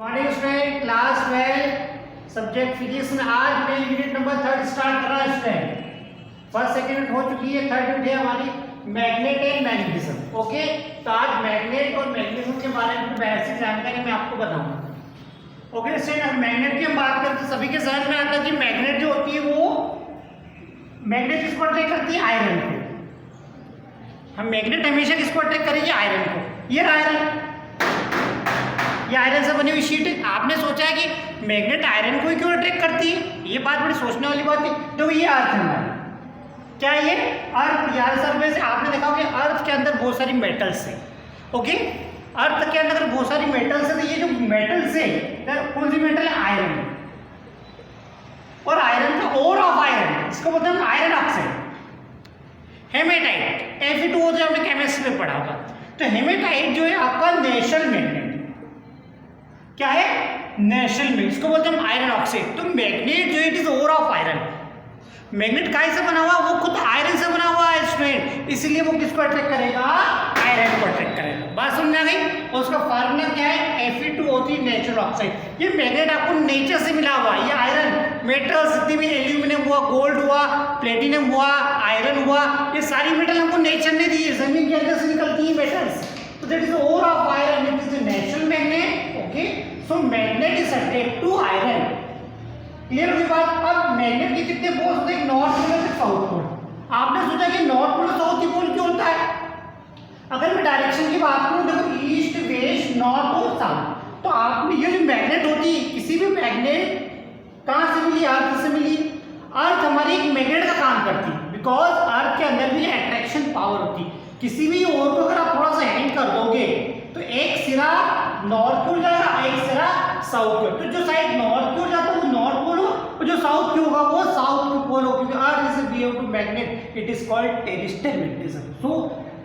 Morning student, class 12 subject physics में आज मैं यूनिट नंबर 3 स्टार्ट कर रहा हूं स्टूडेंट। फर्स्ट सेकंड यूनिट हो चुकी है, थर्ड यूनिट है हमारी मैग्नेट एंड मैग्नेटिज्म। ओके, तो आज मैग्नेट और मैग्नेटिज्म के बारे में बेसिक जानकारी मैं आपको बताऊंगा। ओके स्टूडेंट, अगर मैग्नेट की हम बात करें तो सभी के समझ में आता है कि मैग्नेट जो होती है वो मैग्नेट किसको अट्रैक्ट करती है? आयरन को। हम मैग्नेट हमेशा किसको अट्रैक्ट करेंगे? आयरन को। ये आयरन से बनी हुई शीट है। आपने सोचा है कि मैग्नेट आयरन को ही क्यों अट्रैक्ट करती है? ये बात बड़ी सोचने वाली बात है। तो ये अर्थ है, क्या ये अर्थ? यार सर्वे से आपने देखा होगा कि अर्थ के अंदर बहुत सारी मेटल्स है। ओके, अर्थ के अंदर बहुत सारी मेटल्स है, तो ये जो मेटल्स है कौन सी मेटल है? आयरन। और आयरन का ओर ऑफ आयरन, इसको बोलते हैं आयरन ऑक्साइड। हेमेटाइट Fe2O जो हमने केमिस्ट्री में पढ़ा होगा। तो हेमेटाइट जो है आपका नेशनल मैग्नेट, क्या है? नेशनल मैग्नेट, इसको बोलते हैं आयरन ऑक्साइड। तो मैग्नेट जो it is ore of iron. Magnet काय से बना हुआ? वो खुद आयरन से बना हुआ है स्टूडेंट, इसलिए वो किसको अट्रैक्ट करेगा? आयरन को अट्रैक्ट करेगा। बात समझ आ गई? और उसका फार्मूला क्या है? Fe2O3 natural oxide. ये मैग्नेट आपको नेचर से मिला हुआ है। ये आयरन मेटल्स जितनी भी एल्यूमिनियम हुआ, गोल्ड हुआ, प्लेटिनियम हुआ, आयरन हुआ, ये सारी मेटल हमको नेचर ने दी है। जमीन के अंदर से निकलती है मेटल्स। तो that is ore of iron, it is a natural magnet. Okay, so magnet is attract to iron. Clear हुई बात? अब मैग्नेट के कितने पोल्स होते हैं? नॉर्थ पोल और साउथ पोल। आपने सोचा कि नॉर्थ पोल और साउथ पोल क्यों होता है? अगर मैं डायरेक्शन की बात करूं, देखो ईस्ट वेस्ट नॉर्थ और साउथ। तो आपने ये जो मैग्नेट होती है, किसी भी मैग्नेट कहां से मिली? अर्थ से मिली। अर्थ हमारी एक मैग्नेट का काम करती है, बिकॉज अर्थ के अंदर भी अट्रैक्शन पावर होती है। किसी भी ओर को अगर आप थोड़ा सा हैंग कर दोगे तो एक सिरा नॉर्थ की ओर जाएगा, एक सिरा साउथ की ओर। तो जो साइड नॉर्थ की ओर जाता है वो नॉर्थ पोल हो, और जो साउथ की होगा वो साउथ की पोल हो, क्योंकि earth is a behave to magnet, it is called terrestrial magnetism. So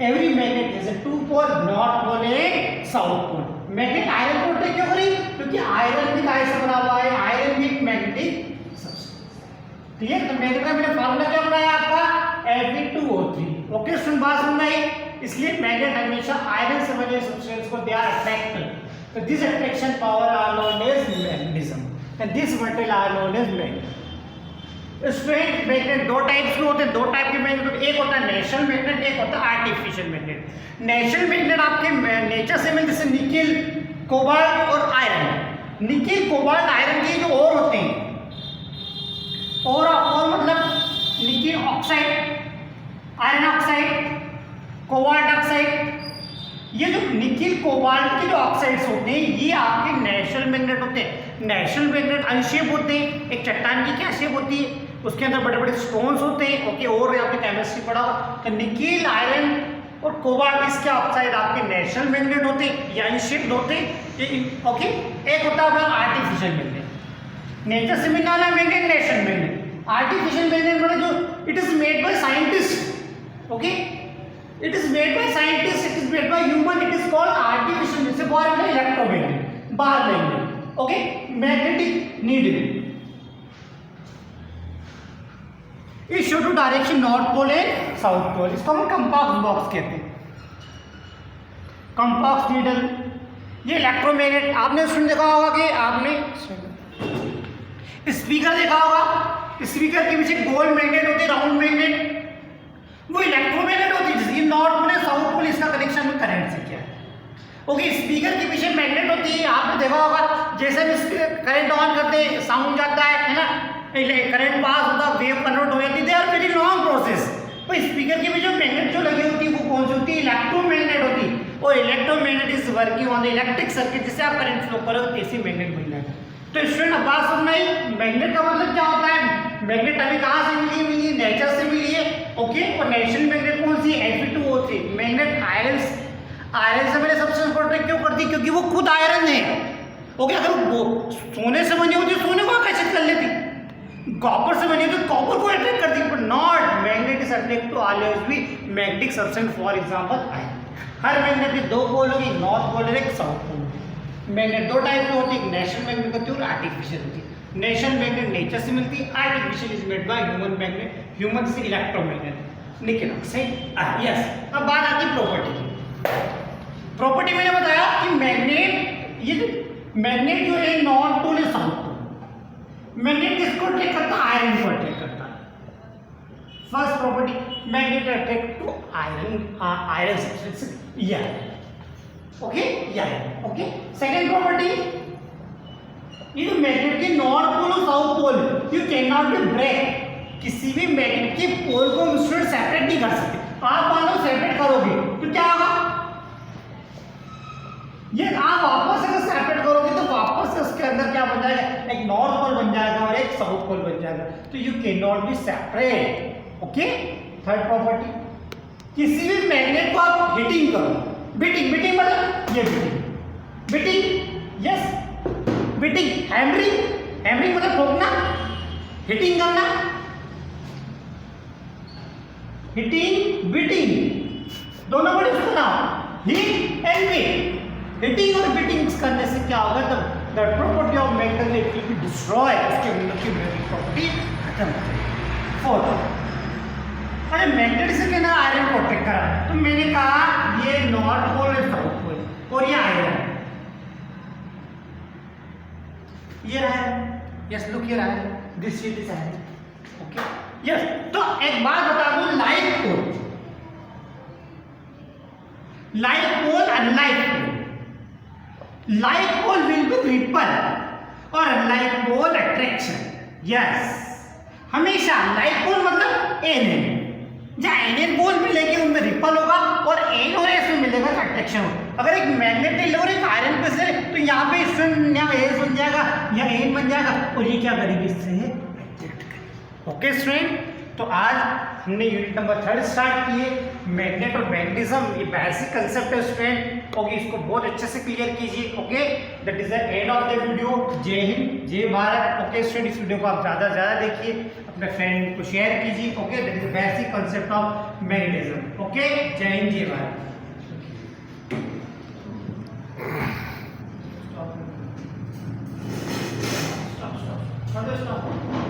every magnet has a two pole, north pole and south pole. Magnet iron को अट्रैक्ट क्यों करी? क्योंकि आयरन भी काय से बना हुआ है? आयरन भी एक मैग्नेटिक सब्सटेंस। क्लियर? तो मैग्नेट का मैंने फार्मूला क्या बनाया आपका? Fe2O3। ओके, सुन बात सुन रही। इसलिए मैग्नेट हमेशा आयरन से बने सब्सटेंस को दे आर अट्रैक्ट। तो this attraction power are known as magnetism, and this metal are known as magnet. Straight magnet दो टाइप्स के होते हैं, दो टाइप के मैग्नेट। एक होता है नेचुरल मैग्नेट, एक होता है आर्टिफिशियल मैग्नेट। नेचुरल मैग्नेट आपके नेचर से मिलते, जैसे निकिल, कोबाल्ट और आयरन। निकिल, कोबाल्ट, आयरन के जो ओर होते हैं, और मतलब nickel oxide, iron oxide, cobalt oxide. ये जो निकिल कोबाल्ट के जो ऑक्साइड्स होते हैं ये आपके नेचुरल मैग्नेट होते हैं। नेचुरल मैग्नेट अनशेप होते हैं। एक चट्टान की क्या शेप होती है? उसके अंदर बड़े बड़े स्टोन्स होते हैं। ओके, और आपने केमिस्ट्री पढ़ा। तो निकिल, आयरन और कोबाल्ट इसके ऑक्साइड आपके नेचुरल मैग्नेट होते हैं, ये अनशेप्ड होते हैं। ओके, एक होता है अपना आर्टिफिशियल मैग्नेट, नेचर से मिलने वाला magnet, natural magnet. Artificial magnet मतलब जो it is made by scientist. Okay, it is made by scientists, it is made by human, it is called artificial। जैसे बाहर इलेक्ट्रोमैग्नेट, बाहर magnet. Okay, magnetic needle is show to direction north pole and south pole. इसको हम compass box कहते हैं, compass needle. ये electromagnet आपने सुन देखा होगा कि आपने स्पीकर देखा होगा। स्पीकर के पीछे गोल मैग्नेट होती है, राउंड मैग्नेट, वो इलेक्ट्रोमैग्नेट होती है। जिसकी नॉर्थ पोल साउथ पोल, इसका कनेक्शन में करंट से क्या है? ओके, स्पीकर के पीछे मैग्नेट होती है। आपने देखा होगा जैसे हम करंट ऑन करते हैं, साउंड जाता है ना, करंट पास होता, वेव कन्वर्ट हो जाती है। They are very long process. तो स्पीकर के पीछे मैग्नेट जो लगी होती है वो कौन सी होती है? इलेक्ट्रोमैग्नेट होती है। और electromagnet is working on the electric circuit. जिससे आप करंट फ्लो करोगे कैसे मैग्नेट बन जाएगा। तो स्टूडेंट अब बात सुनना ही, मैग्नेट का मतलब क्या होता है? मैग्नेट हमें कहाँ से मिली है? नेचर से मिली है। ओके, और नेचुरल मैग्नेट कौन सी है? Fe2O3। मैग्नेट आयरन से मैंने सब्सटेंस को अट्रैक्ट क्यों करती? क्योंकि वो खुद आयरन है। ओके, अगर वो सोने से बनी होती सोने को आकर्षित कर लेती, कॉपर से बनी होती तो कॉपर को अट्रैक्ट करती, but not magnet is attract to always be magnetic substance. For example iron. हर मैग्नेट के दो पोल होगी, नॉर्थ पोल और एक साउथ पोल। मैग्नेट दो टाइप की होती है, नेचुरल मैग्नेट होती है और आर्टिफिशियल होती है। नेचुरल मैग्नेट नेचर से मिलती है, artificial is made by human magnet, human से इलेक्ट्रोमैग्नेट, निकिल ऑक्साइड। यस, अब बात आती है प्रॉपर्टी की। प्रॉपर्टी मैंने बताया कि मैग्नेट, ये मैग्नेट जो है नॉर्थ पोल है साउथ पोल। मैग्नेट किसको अट्रैक्ट करता है? आयरन को अट्रैक्ट करता है। First property magnet attract to iron substance, ये ओके, ओके। सेकेंड प्रॉपर्टी, ये मैग्नेट के नॉर्थ पोल और south pole you can not be break, किसी भी मैग्नेट के पोल को स्टूडेंट सेपरेट नहीं कर सकते। आप मान लो सेपरेट करोगे तो क्या होगा, ये आप वापस अगर सेपरेट करोगे तो वापस से उसके अंदर क्या बन जाएगा, एक नॉर्थ पोल बन जाएगा और एक साउथ पोल बन जाएगा, तो you can not B separate, okay. Third property, किसी भी मैग्नेट को आप हिटिंग करो, बीटिंग, बीटिंग मतलब ये beating, beating, yes beating, hammering, hammering मतलब ठोकना, हिटिंग करना, हिटिंग बीटिंग दोनों वर्ड इसको ना, हिट एंड बीट, हिटिंग और बीटिंग करने से क्या होगा, the property of magnet will be destroy, उसके अंदर की मैग्नेटिक प्रॉपर्टी खत्म हो जाएगी। फोर्थ, अरे मैग्नेट से कहना आयरन को अट्रैक्ट करा, तो मैंने कहा ये नॉर्थ पोल है साउथ पोल और ये आयरन, ये रहा है, यस लुक ये रहा है, this sheet is iron, okay yes. तो एक बात बता दूं, like pole, like pole unlike pole, like pole will be repel और अनलाइट पोल अट्रैक्शन, यस हमेशा लाइट पोल मतलब एन, जहाँ एन पोल मिलेगी उनमें रिपल होगा और एन और एस में मिलेगा तो अट्रैक्शन होगा। अगर एक मैग्नेट ले और एक आयरन पे से तो यहाँ पे यहाँ एस बन जाएगा या एन बन जाएगा और ये क्या करेगी, इससे अट्रैक्ट करेगी, ओके स्टूडेंट। तो आज हमने यूनिट नंबर 3 स्टार्ट किए, मैग्नेट और मैग्नेटिज्म, ये बेसिक कंसेप्ट है स्टूडेंट, ओके इसको बहुत अच्छे से क्लियर कीजिए, okay that is the end of the video. जय हिंद, जय भारत, ओके स्टूडेंट। इस वीडियो को आप ज़्यादा से ज़्यादा देखिए, अपने फ्रेंड को शेयर कीजिए, okay that is the basic concept of magnetism, okay जय हिंद, जय भारत। Stop.